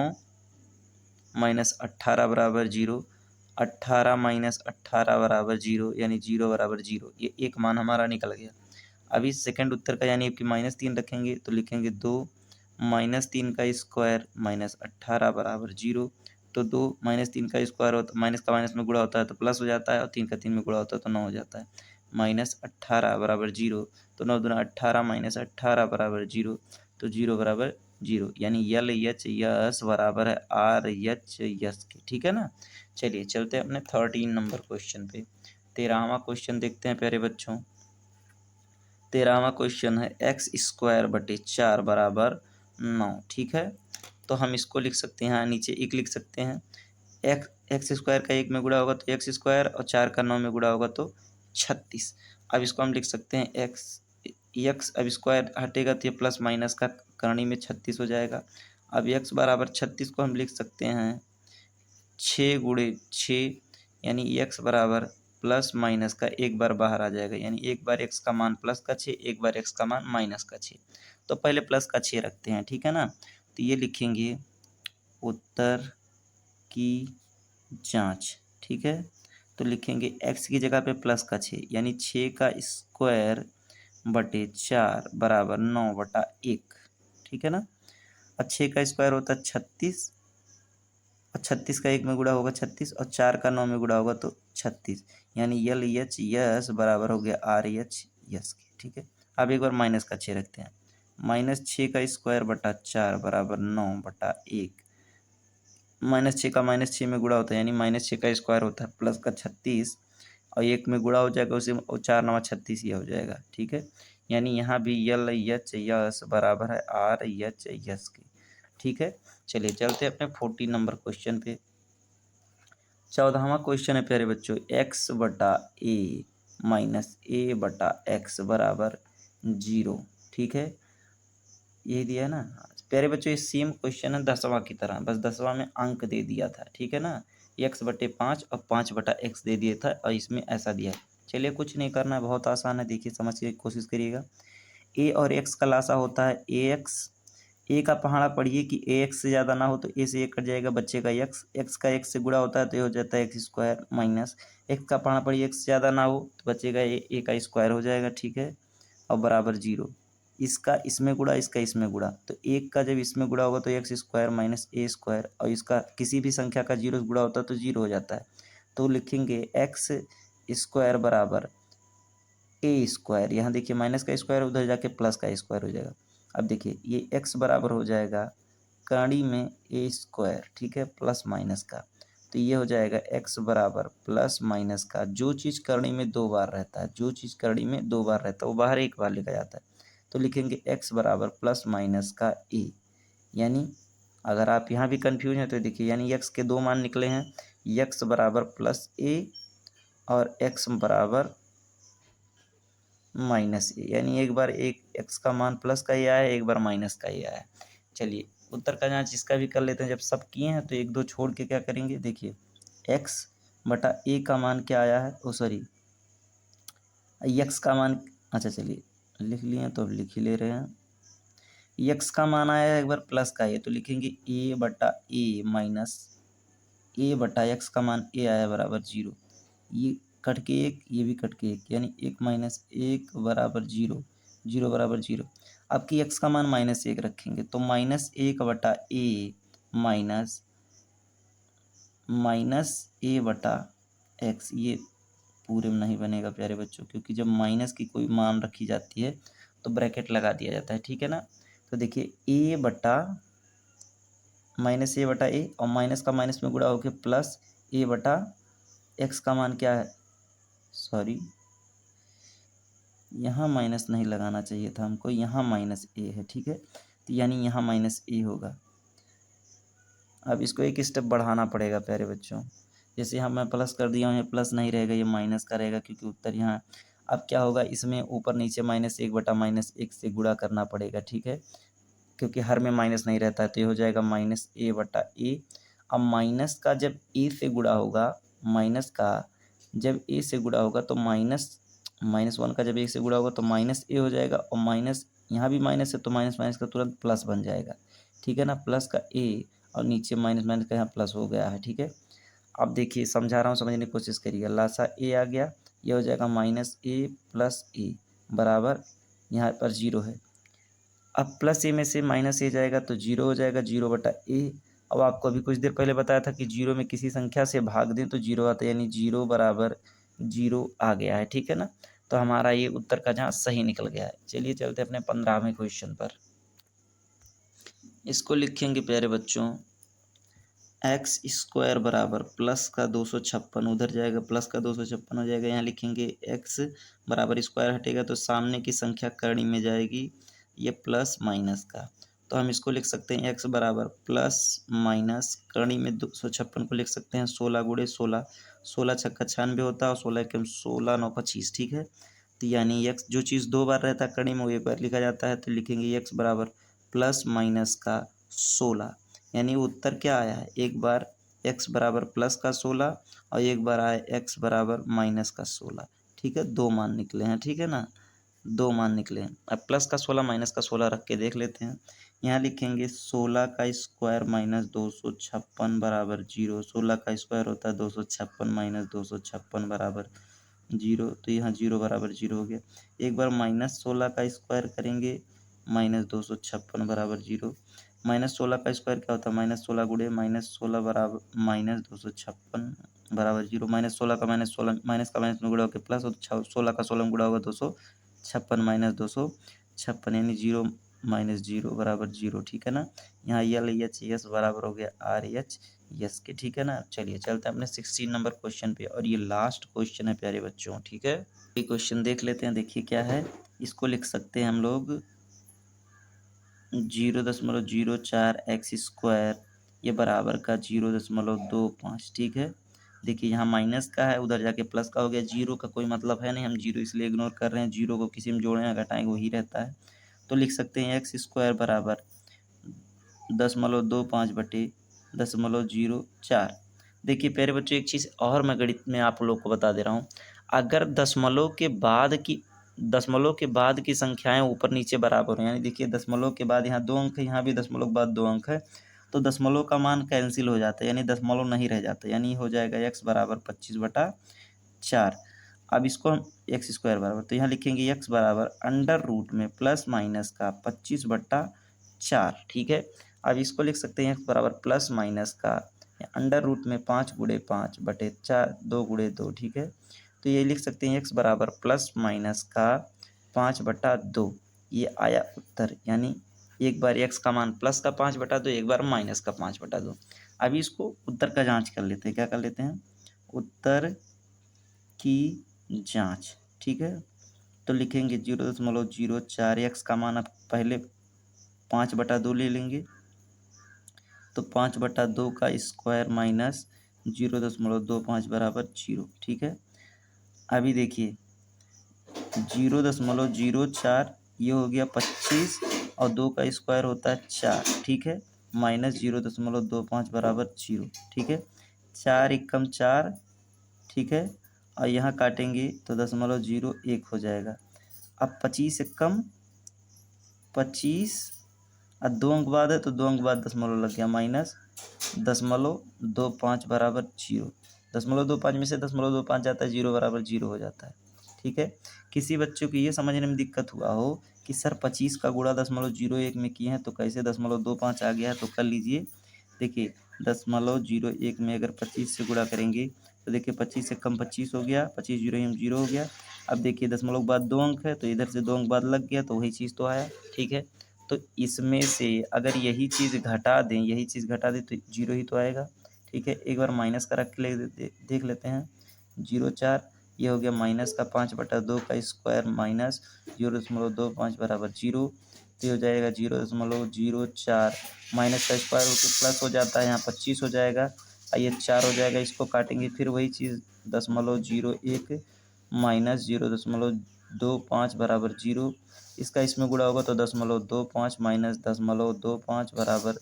माइनस 18 बराबर 0, 18 माइनस 18 बराबर 0, यानी 0 बराबर 0। ये एक मान हमारा निकल गया। अभी सेकंड उत्तर का यानी कि -3 रखेंगे तो लिखेंगे 2 -3 का स्क्वायर माइनस 18 बराबर 0, तो 2 -3 का स्क्वायर होता, माइनस का माइनस में गुणा होता है तो प्लस हो जाता है, और 3 का 3 में गुणा होता है तो 9 हो जाता है। -18 बराबर 0, तो 9 दूना 18 माइनस 18 बराबर 0, तो 0 बराबर 0, यानी यल एच यस बराबर है आर एच यस के, ठीक है ना। चलिए चलते हैं अपने 13 नंबर क्वेश्चन पे। 13वां क्वेश्चन देखते हैं प्यारे बच्चों। 13वां क्वेश्चन है x² बटे 4 बराबर 9, ठीक है। तो हम इसको लिख सकते हैं, यहाँ नीचे एक लिख सकते हैं, एक्स स्क्वायर का 1 में गुणा होगा तो एक्स स्क्वायर, और 4 का 9 में गुणा होगा तो 36। अब इसको हम लिख सकते हैं एक्स, अब स्क्वायर हटेगा तो ये प्लस माइनस का करनी में 36 हो जाएगा। अब एक्स बराबर 36 को हम लिख सकते हैं 6 गुणे 6, यानी एक्स बराबर प्लस माइनस का एक बार बाहर आ जाएगा, यानी एक बार एक्स का मान प्लस का 6, एक बार एक्स का मान माइनस का 6। तो पहले प्लस का 6 रखते हैं, ठीक है ना। तो ये लिखेंगे उत्तर की जांच, ठीक है। तो लिखेंगे एक्स की जगह पे प्लस का 6, यानी 6 का स्क्वायर बटे 4 बराबर 9 बटा 1, ठीक है ना। और 6 का स्क्वायर होता है 36, और 36 का 1 में गुणा होगा 36, और 4 का 9 में गुणा होगा तो 36, यानी यल एच यस बराबर हो गया आर एच यस के, ठीक है। अब एक बार माइनस का 6 रखते हैं, -6 का स्क्वायर बटा 4 बराबर 9 बटा 1, -6 का -6 में गुणा होता है, यानी -6 का स्क्वायर होता है प्लस का 36, और 1 में गुणा हो जाएगा उसे, और 4 9 36 ये हो जाएगा, ठीक है। यानी यहाँ भी यल एच यस बराबर है आर एच यस के, ठीक है। चलिए चलते हैं अपने 14 नंबर क्वेश्चन पे। 14वां क्वेश्चन है प्यारे बच्चों, x बटा ए माइनस ए बटा एक्स बराबर 0, ठीक है। यही दिया है ना प्यारे बच्चों, ये सेम क्वेश्चन है 10वां की तरह, बस 10वां में अंक दे दिया था, ठीक है ना। x बटे 5 और 5 बटा x दे दिया था, और इसमें ऐसा दिया है। चलिए कुछ नहीं करना है, बहुत आसान है, देखिए समझने की कोशिश करिएगा। a और x का लासा होता है ax, ए का पहाड़ा पढ़िए कि ए एक्स से ज़्यादा ना हो तो ए से एक कट जाएगा, बच्चे का एक्स, एक्स का एक्स से गुणा होता है तो ये हो जाता है एक्स स्क्वायर, माइनस एक्स का पहाड़ा पढ़िए एक्स से ज़्यादा ना हो तो बचेगा ए का स्क्वायर हो जाएगा, ठीक है, और बराबर 0। इसका इसमें गुणा, इसका इसमें गुणा, तो एक का जब इसमें गुणा होगा तो एक्स स्क्वायर माइनस ए स्क्वायर, और इसका किसी भी संख्या का 0 से गुणा होता है तो 0 हो जाता है। तो लिखेंगे एक्स स्क्वायर बराबर ए स्क्वायर, यहाँ देखिए माइनस का स्क्वायर उधर जाके प्लस का स्क्वायर हो जाएगा। अब देखिए ये एक्स बराबर हो जाएगा कड़ी में ए स्क्वायर, ठीक है, प्लस माइनस का, तो ये हो जाएगा एक्स बराबर प्लस माइनस का, जो चीज़ करड़ी में 2 बार रहता है, जो चीज़ करड़ी में 2 बार रहता है वो बाहर एक बार लिखा जाता है, तो लिखेंगे एक्स बराबर प्लस माइनस का ए। यानी अगर आप यहाँ भी कन्फ्यूज हैं तो देखिए, यानी एक्स के 2 मान निकले हैं, एक्स बराबर प्लस ए और x बराबर माइनस ए, यानी एक बार एक x का मान प्लस का ही आया है, एक बार माइनस का ही आया है। चलिए उत्तर का जांच इसका भी कर लेते हैं। जब सब किए हैं तो एक दो छोड़ के क्या करेंगे, देखिए x बटा a का मान क्या आया है, ओ सॉरी x का मान, अच्छा चलिए लिख लिए हैं तो अब लिख ही ले रहे हैं। x का मान आया है एक बार प्लस का है तो लिखेंगे a बटा a माइनस a बटा x का मान a आया बराबर 0। ये कट के एक, ये भी कट के एक, यानी 1 माइनस 1 बराबर 0, 0 बराबर 0। अब की x का मान -1 रखेंगे तो -1 बटा a माइनस a बटा x, ये पूरे में नहीं बनेगा प्यारे बच्चों, क्योंकि जब माइनस की कोई मान रखी जाती है तो ब्रैकेट लगा दिया जाता है, ठीक है ना। तो देखिए a बटा -a बटा a और माइनस का माइनस में गुणा होकर प्लस a बटा x का मान क्या है, सॉरी यहाँ माइनस नहीं लगाना चाहिए था हमको, यहाँ -a है, ठीक है। तो यानी यहाँ -a होगा। अब इसको एक स्टेप बढ़ाना पड़ेगा प्यारे बच्चों। जैसे यहाँ मैं प्लस कर दिया हूँ, ये प्लस नहीं रहेगा, ये माइनस का रहेगा क्योंकि उत्तर यहाँ। अब क्या होगा, इसमें ऊपर नीचे -1 बटा -1 से गुणा करना पड़ेगा, ठीक है, क्योंकि हर में माइनस नहीं रहता है। तो ये हो जाएगा -a बटा a। अब माइनस का जब a से गुणा होगा, माइनस का जब a से गुणा होगा तो -1 का जब a से गुणा होगा तो -a हो जाएगा, और माइनस यहाँ भी माइनस है तो माइनस माइनस का तुरंत प्लस बन जाएगा, ठीक है ना। प्लस का a और नीचे माइनस माइनस का यहाँ प्लस हो गया है, ठीक है। अब देखिए समझा रहा हूँ, समझने की कोशिश करिए। लासा a आ गया, ये हो जाएगा -a प्लस a बराबर, यहाँ पर 0 है। अब प्लस ए में से माइनस ए जाएगा तो 0 हो जाएगा, 0 बटा ए। अब आपको अभी कुछ देर पहले बताया था कि 0 में किसी संख्या से भाग दें तो 0 आता है, यानी 0 बराबर 0 आ गया है, ठीक है ना। तो हमारा ये उत्तर का जहाँ सही निकल गया है। चलिए चलते अपने 15वें क्वेश्चन पर। इसको लिखेंगे प्यारे बच्चों, एक्स स्क्वायर बराबर प्लस का 256, उधर जाएगा प्लस का 256 हो जाएगा। यहाँ लिखेंगे एक्स बराबर स्क्वायर हटेगा तो सामने की संख्या करनी में जाएगी, ये प्लस माइनस का। तो हम इसको लिख सकते हैं एक्स बराबर प्लस माइनस करनी में 256 को लिख सकते हैं 16 गुणे 16, 16 छक्का 96 होता है और 16 एकम 16 9 25, ठीक है। तो यानी एक्स जो चीज़ 2 बार रहता है करनी में वो एक बार लिखा जाता है, तो लिखेंगे एक्स बराबर प्लस माइनस का 16। यानी उत्तर क्या आया है, एक बार x बराबर प्लस का 16 और एक बार आया x बराबर माइनस का 16, ठीक है। दो मान निकले हैं, ठीक है ना, दो मान निकले हैं। अब प्लस का 16 माइनस का 16 रख के देख लेते हैं। यहाँ लिखेंगे 16 का स्क्वायर माइनस 256 बराबर 0। 16 का स्क्वायर होता है 256 माइनस 256 बराबर 0, तो यहाँ 0 बराबर 0 हो गया। एक बार -16 का स्क्वायर करेंगे, -256 बराबर 0। -16 का स्क्वायर क्या होता है, -16 गुणे -16 बराबर -256 बराबर 0। -16 का -16 माइनस का माइनस में गुणा होकर प्लस, और 16 का 16 में गुणा होगा 256 माइनस 256, यानी 0 माइनस 0 बराबर 0, ठीक है ना। यहाँ LHS बराबर हो गया RH यस के, ठीक है ना। चलिए चलते हैं अपने 16 नंबर क्वेश्चन पे, और ये लास्ट क्वेश्चन है प्यारे बच्चों, ठीक है। ये क्वेश्चन देख लेते हैं, देखिए क्या है। इसको लिख सकते हैं हम लोग 0.04 एक्स स्क्वायर, ये बराबर का 0.25, ठीक है। देखिए यहाँ माइनस का है, उधर जाके प्लस का हो गया। 0 का कोई मतलब है नहीं, हम 0 इसलिए इग्नोर कर रहे हैं। 0 को किसी में जोड़ें या घटाएंगे वही रहता है। तो लिख सकते हैं एक्स स्क्वायर बराबर 0.25 बटे 0.04। देखिए प्यारे बच्चों एक चीज़ और मैं गणित में आप लोग को बता दे रहा हूँ, अगर दशमलव के बाद की संख्याएं ऊपर नीचे बराबर हो, यानी देखिए दशमलव के बाद यहाँ 2 अंक है, यहाँ भी दशमलव के बाद 2 अंक है, तो दशमलव का मान कैंसिल हो जाता है, यानी दशमलव नहीं रह जाता, यानी हो जाएगा एक्स बराबर 25/4। अब इसको हम एक्स स्क्वायर बराबर, तो यहाँ लिखेंगे एक्स बराबर अंडर रूट में प्लस माइनस का 25/4, ठीक है। अब इसको लिख सकते हैं एक्स बराबर प्लस माइनस का अंडर रूट में 5 गुणे 5 बटे 4, 2 गुणे 2, ठीक है। तो ये लिख सकते हैं एक्स बराबर प्लस माइनस का 5/2, ये आया उत्तर। यानी एक बार एक्स का मान प्लस का 5/2, एक बार माइनस का 5/2। अभी इसको उत्तर का जांच कर लेते हैं, क्या कर लेते हैं, उत्तर की जांच, ठीक है। तो लिखेंगे 0.04 एक्स का मान, अब पहले 5/2 ले लेंगे, तो 5/2 का स्क्वायर माइनस 0.25 बराबर 0, ठीक है। अभी देखिए 0.04 ये हो गया 25 और 2 का स्क्वायर होता है 4, ठीक है, माइनस 0.25 बराबर 0, ठीक है, 4 एकम 4, ठीक है, और यहाँ काटेंगे तो 0.01 हो जाएगा। अब 25 एकम 25 और 2 अंक बाद है तो 2 अंक बाद दशमलव लग गया, माइनस 0.25 बराबर 0। 0.25 में से 0.25 जाता है 0 बराबर 0 हो जाता है, ठीक है। किसी बच्चों को ये समझने में दिक्कत हुआ हो कि सर 25 का गुणा 0.01 में किए हैं तो कैसे 0.25 आ गया है, तो कर लीजिए। देखिए 0.01 में अगर 25 से गुणा करेंगे तो देखिए 25 से कम 25 हो गया, 25 जीरो हम 0 हो गया। अब देखिए दशमलव के बाद 2 अंक है तो इधर से 2 अंक बाद लग गया, तो वही चीज़ तो आया, ठीक है। तो इसमें से अगर यही चीज़ घटा दें तो 0 ही तो आएगा, ठीक है। एक बार माइनस का रख के देख लेते हैं। 0.4 ये हो गया माइनस का 5/2 का स्क्वायर माइनस 0.25 बराबर 0, तो ये हो जाएगा 0.04 माइनस का स्क्वायर होकर प्लस हो जाता है, यहाँ 25 हो जाएगा, ये 4 हो जाएगा, इसको काटेंगे फिर वही चीज़ 0.01 माइनस 0.25 बराबर 0, इसका इसमें गुणा होगा तो 0.25 माइनस 0.25 बराबर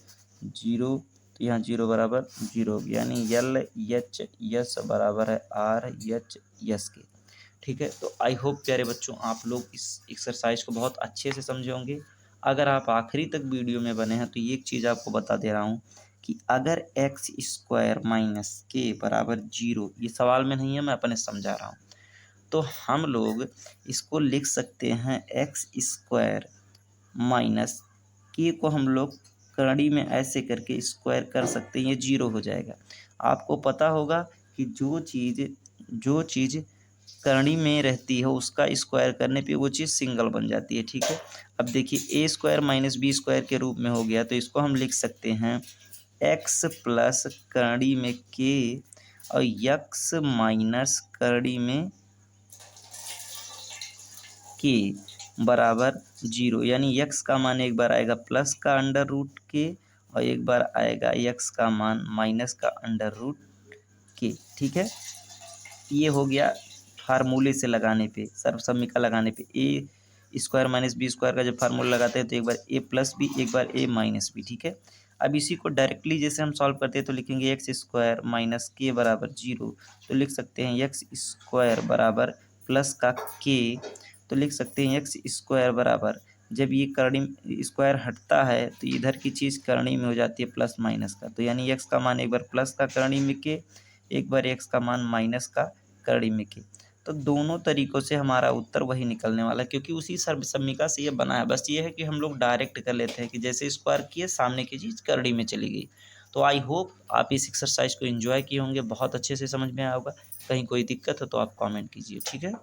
0, तो यहाँ 0 बराबर 0 हो गया, यानी LHS बराबर है RHS के, ठीक है। तो आई होप प्यारे बच्चों आप लोग इस एक्सरसाइज को बहुत अच्छे से समझे होंगे। अगर आप आखिरी तक वीडियो में बने हैं तो ये एक चीज़ आपको बता दे रहा हूँ कि अगर एक्स स्क्वायर माइनस के बराबर 0, ये सवाल में नहीं है, मैं अपने समझा रहा हूँ, तो हम लोग इसको लिख सकते हैं एक्स स्क्वायर माइनस के को हम लोग करड़ी में ऐसे करके स्क्वायर कर सकते हैं, ये 0 हो जाएगा। आपको पता होगा कि जो चीज़ करड़ी में रहती है उसका स्क्वायर करने पे वो चीज़ सिंगल बन जाती है, ठीक है। अब देखिए ए स्क्वायर माइनस बी स्क्वायर के रूप में हो गया, तो इसको हम लिख सकते हैं एक्स प्लस करड़ी में के और यक्स माइनस करड़ी में के बराबर 0, यानी यक्स का मान एक बार आएगा प्लस का अंडर रूट के और एक बार आएगा यक्स का मान माइनस का अंडर रूट के, ठीक है। ये हो गया फार्मूले से लगाने पे, सर्वसम्मिका लगाने पे, ए स्क्वायर माइनस बी स्क्वायर का जब फार्मूला लगाते हैं तो एक बार ए प्लस बी एक बार ए माइनस बी, ठीक है। अब इसी को डायरेक्टली जैसे हम सॉल्व करते हैं तो लिखेंगे एक्स स्क्वायर माइनस के बराबर 0, तो लिख सकते हैं एक्स स्क्वायर बराबर प्लस का के, तो लिख सकते हैं एक्स स्क्वायर बराबर, जब ये करणी स्क्वायर हटता है तो इधर की चीज़ करणी में हो जाती है प्लस माइनस का, तो यानी एक्स का मान एक बार प्लस का करणी में के, एक बार एक्स का मान माइनस का करड़ी में के, तो दोनों तरीक़ों से हमारा उत्तर वही निकलने वाला है, क्योंकि उसी सर्वसम्मिका से ये बना है। बस ये है कि हम लोग डायरेक्ट कर लेते हैं कि जैसे स्क्वायर किए सामने की चीज़ करड़ी में चली गई। तो आई होप आप इस एक्सरसाइज को एंजॉय किए होंगे, बहुत अच्छे से समझ में आया होगा। कहीं कोई दिक्कत हो तो आप कमेंट कीजिए, ठीक है।